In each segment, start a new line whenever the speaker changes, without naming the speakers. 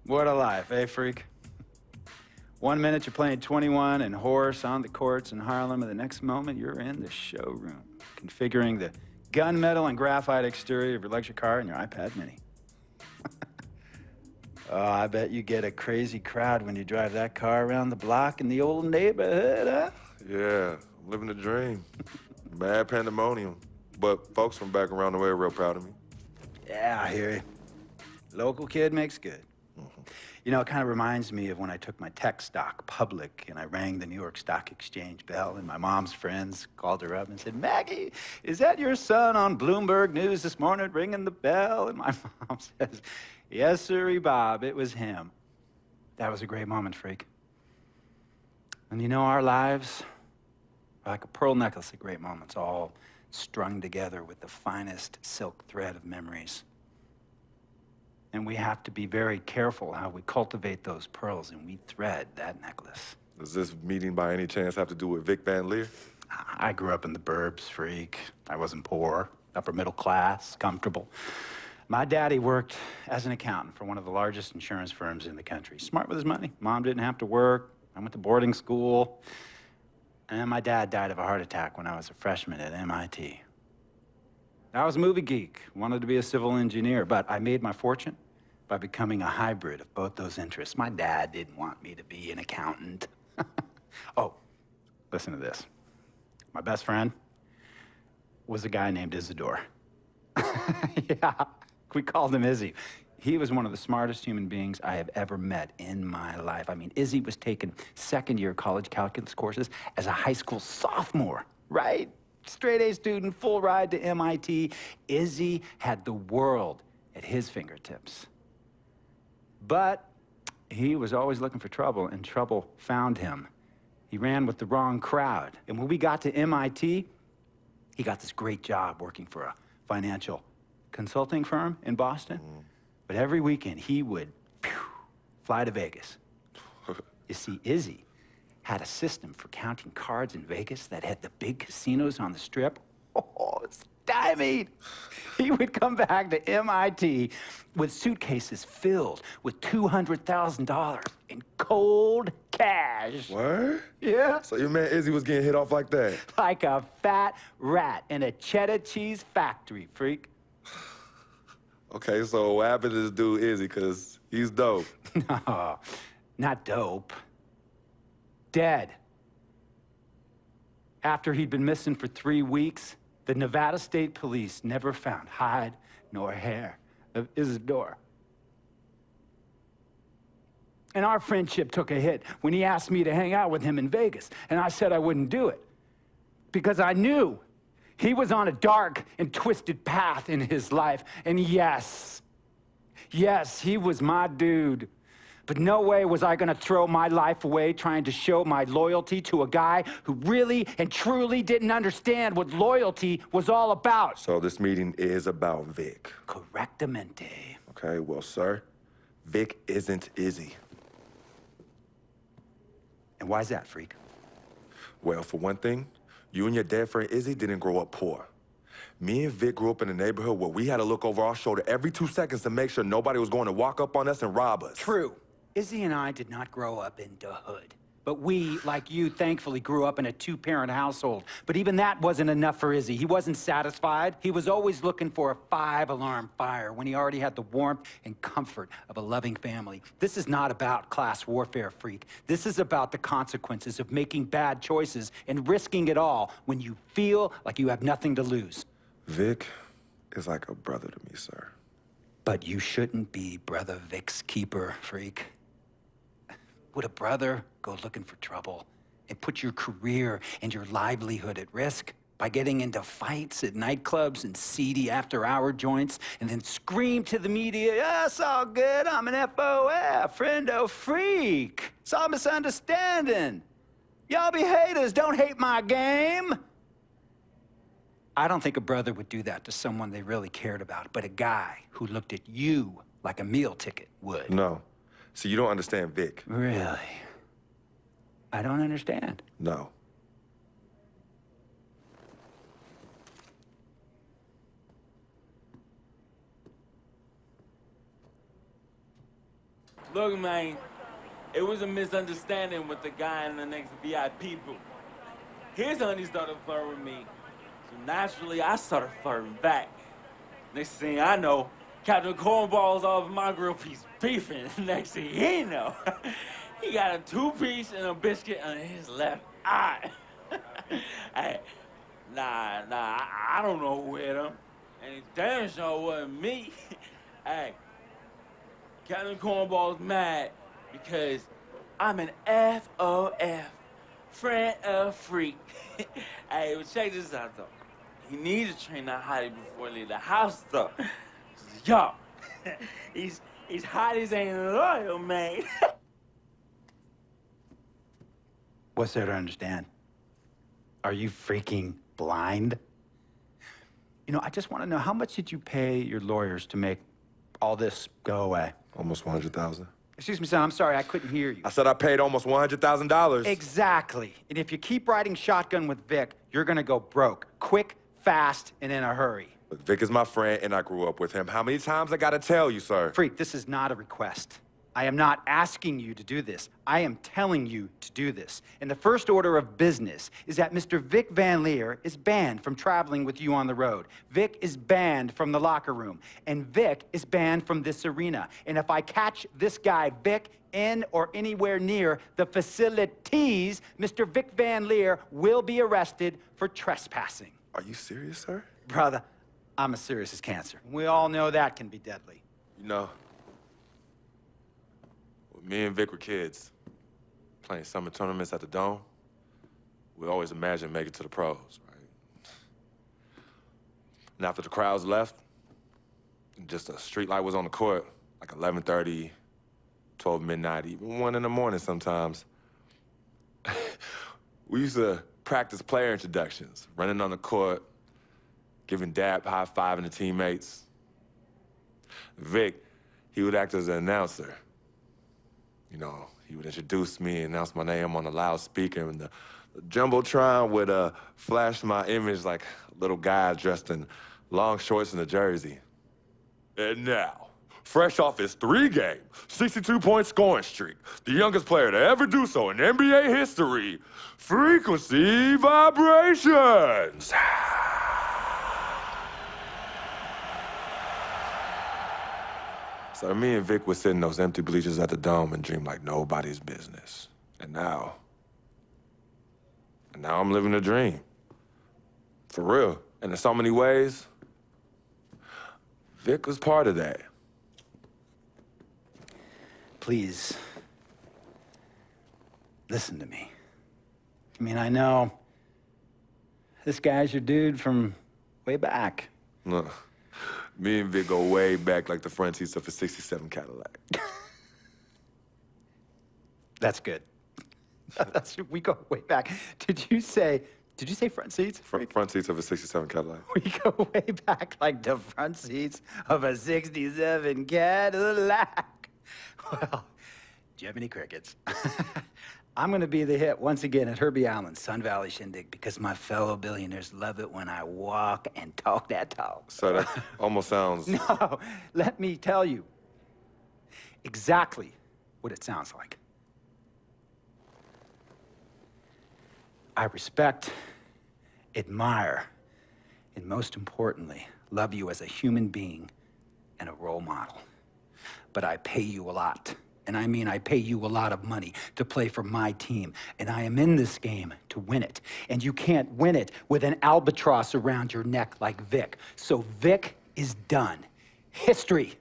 What a life, eh, freak? 1 minute you're playing 21 and horse on the courts in Harlem, and the next moment you're in the showroom, configuring the gunmetal and graphite exterior of your luxury car and your iPad mini. Oh, I bet you get a crazy crowd when you drive that car around the block in the old neighborhood, huh?
Yeah, I'm living the dream. Mad pandemonium. But folks from back around the way are real proud of me.
Yeah, I hear you. Local kid makes good. You know, it kind of reminds me of when I took my tech stock public and I rang the New York Stock Exchange bell, and my mom's friends called her up and said, "Maggie, is that your son on Bloomberg News this morning ringing the bell?" And my mom says, "Yes, sirree, Bob, it was him." That was a great moment, freak. And you know, our lives are like a pearl necklace of great moments, all strung together with the finest silk thread of memories. And we have to be very careful how we cultivate those pearls and we thread that necklace.
Does this meeting by any chance have to do with Vic Van Leer?
I grew up in the burbs, freak. I wasn't poor, upper middle class, comfortable. My daddy worked as an accountant for one of the largest insurance firms in the country. Smart with his money. Mom didn't have to work. I went to boarding school. And my dad died of a heart attack when I was a freshman at MIT. I was a movie geek, wanted to be a civil engineer, but I made my fortune by becoming a hybrid of both those interests. My dad didn't want me to be an accountant. Oh, listen to this. My best friend was a guy named Isidore. Yeah, we called him Izzy. He was one of the smartest human beings I have ever met in my life. I mean, Izzy was taking second-year college calculus courses as a high school sophomore, right? Straight-A student, full ride to MIT. Izzy had the world at his fingertips. But he was always looking for trouble, and trouble found him. He ran with the wrong crowd. And when we got to MIT, he got this great job working for a financial consulting firm in Boston. But every weekend, he would fly to Vegas. You see, Izzy had a system for counting cards in Vegas that had the big casinos on the Strip. Oh, stymied. He would come back to MIT with suitcases filled with $200,000 in cold cash.
What?
Yeah.
So your man Izzy was getting hit off like that?
Like a fat rat in a cheddar cheese factory, freak.
Okay, so what happened to this dude Izzy, because he's dope?
No, not dope. Dead. After he'd been missing for 3 weeks, the Nevada State Police never found hide nor hair of Isidore. And our friendship took a hit when he asked me to hang out with him in Vegas, and I said I wouldn't do it because I knew he was on a dark and twisted path in his life. And yes, he was my dude. But no way was I gonna throw my life away trying to show my loyalty to a guy who really and truly didn't understand what loyalty was all about.
So this meeting is about Vic.
Correctamente.
Okay, well, sir, Vic isn't Izzy.
And why's that, freak?
Well, for one thing, you and your dead friend Izzy didn't grow up poor. Me and Vic grew up in a neighborhood where we had to look over our shoulder every 2 seconds to make sure nobody was going to walk up on us and rob us.
True. Izzy and I did not grow up in the hood. But we, like you, thankfully grew up in a 2-parent household. But even that wasn't enough for Izzy. He wasn't satisfied. He was always looking for a 5-alarm fire when he already had the warmth and comfort of a loving family. This is not about class warfare, freak. This is about the consequences of making bad choices and risking it all when you feel like you have nothing to lose.
Vic is like a brother to me, sir.
But you shouldn't be Brother Vic's keeper, freak. Would a brother go looking for trouble and put your career and your livelihood at risk by getting into fights at nightclubs and seedy after-hour joints and then scream to the media, "Yeah, it's all good, I'm an FOF, friendo freak. It's all misunderstanding. Y'all be haters, don't hate my game." I don't think a brother would do that to someone they really cared about, but a guy who looked at you like a meal ticket would.
No. See, you don't understand Vic.
Really? I don't understand.
No.
Look, man, it was a misunderstanding with the guy in the next VIP booth. His honey started flirting with me, so naturally I started flirting back. Next thing I know, Captain Cornball's off my grill piece beefing. Next thing he know, he got a 2-piece and a biscuit on his left eye. Hey, I don't know who hit him. And it damn sure wasn't me. Hey, Captain Cornball's mad because I'm an FOF, friend of freak. Hey, but check this out, though. He needs to train that hottie before he leave the house, though. Yo, he's hot as ain't loyal, man.
What's there to understand? Are you freaking blind? You know, I just want to know, how much did you pay your lawyers to make all this go away?
Almost 100,000.
Excuse me, son, I'm sorry, I couldn't hear you.
I said I paid almost $100,000.
Exactly. And if you keep riding shotgun with Vic, you're gonna go broke. Quick, fast, and in a hurry.
Look, Vic is my friend, and I grew up with him. How many times I gotta tell you, sir?
Freak, this is not a request. I am not asking you to do this. I am telling you to do this. And the first order of business is that Mr. Vic Van Leer is banned from traveling with you on the road. Vic is banned from the locker room. And Vic is banned from this arena. And if I catch this guy, Vic, in or anywhere near the facilities, Mr. Vic Van Leer will be arrested for trespassing.
Are you serious, sir?
Brother, I'm as serious as cancer. We all know that can be deadly.
You know, when me and Vic were kids, playing summer tournaments at the Dome, we always imagined making it to the pros, right? And after the crowds left, just a street light was on the court, like 11:30, 12 midnight, even 1 in the morning sometimes. We used to practice player introductions, running on the court, giving dap, high-fiving the teammates. Vic, he would act as an announcer. You know, he would introduce me and announce my name on the loudspeaker, and the Jumbotron would flash my image like a little guy dressed in long shorts and a jersey. And now, fresh off his 3-game, 62-point scoring streak, the youngest player to ever do so in NBA history, Frequency Vibrations! So me and Vic would sit in those empty bleachers at the Dome and dream like nobody's business. And now I'm living a dream. For real. And in so many ways, Vic was part of that.
Please, listen to me. I mean, I know this guy's your dude from way back.
Look, me and Vic go way back like the front seats of a 67 Cadillac.
That's good. We go way back. Did you say front seats?
Front seats of a 67 Cadillac.
We go way back like the front seats of a 67 Cadillac. Well, do you have any crickets? I'm gonna be the hit once again at Herbie Allen's Sun Valley Shindig because my fellow billionaires love it when I walk and talk that talk.
So that almost sounds...
No, let me tell you exactly what it sounds like. I respect, admire, and most importantly, love you as a human being and a role model. But I pay you a lot. And I mean, I pay you a lot of money to play for my team. And I am in this game to win it. And you can't win it with an albatross around your neck like Vic. So Vic is done. History.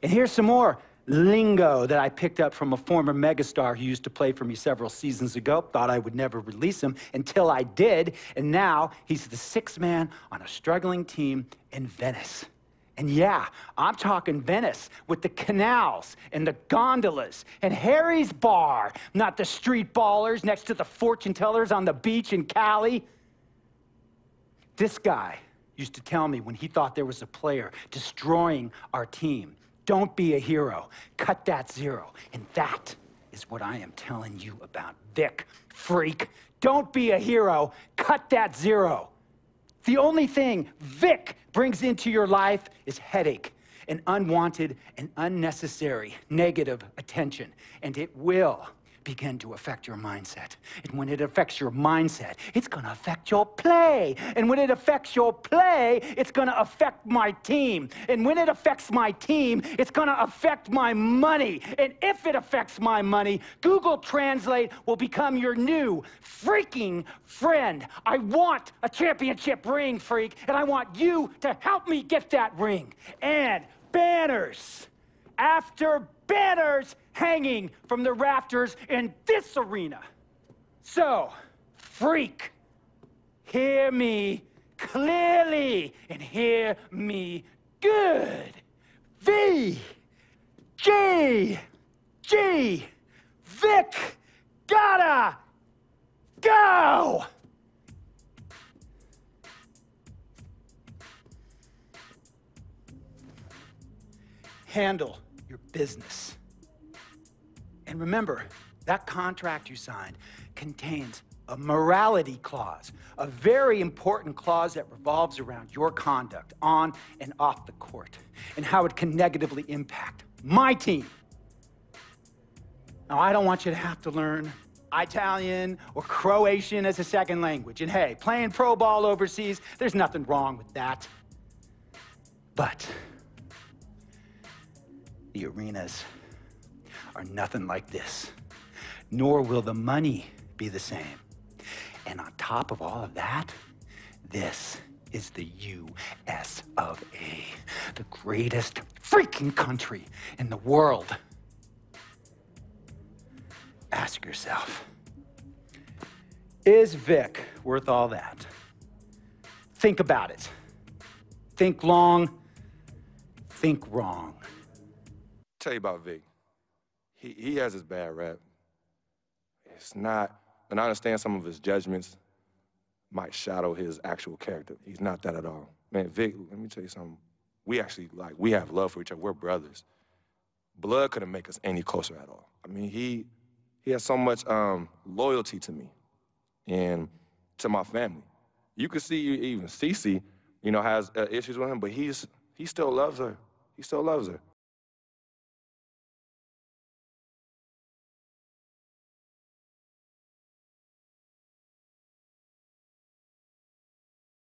And here's some more lingo that I picked up from a former megastar who used to play for me several seasons ago. Thought I would never release him until I did. And now he's the 6th man on a struggling team in Venice. And yeah, I'm talking Venice with the canals and the gondolas and Harry's bar, not the street ballers next to the fortune tellers on the beach in Cali. This guy used to tell me when he thought there was a player destroying our team, don't be a hero, cut that zero. And that is what I am telling you about Vic, freak. Don't be a hero, cut that zero. The only thing Vic brings into your life is headache. and unwanted and unnecessary negative attention, and it will begin to affect your mindset. And when it affects your mindset, it's gonna affect your play. And when it affects your play, it's gonna affect my team. And when it affects my team, it's gonna affect my money. And if it affects my money, Google Translate will become your new freaking friend. I want a championship ring, freak, and I want you to help me get that ring. And banners after banners hanging from the rafters in this arena. So, freak, hear me clearly and hear me good. V, G, Vic, gotta go! Handle your business. And remember, that contract you signed contains a morality clause, a very important clause that revolves around your conduct on and off the court, and how it can negatively impact my team. Now, I don't want you to have to learn Italian or Croatian as a second language. And hey, playing pro ball overseas, there's nothing wrong with that. But the arenas are nothing like this, nor will the money be the same. And on top of all of that, this is the US of A, the greatest freaking country in the world. Ask yourself, is Vic worth all that? Think about it. Think long, think wrong.
Tell you about Vic. He has his bad rap. It's not, and I understand some of his judgments might shadow his actual character. He's not that at all. Man, Vic, let me tell you something. We actually, we have love for each other. We're brothers. Blood couldn't make us any closer at all. I mean, he has so much loyalty to me and to my family. You could see even Cece, has issues with him, but he still loves her. He still loves her.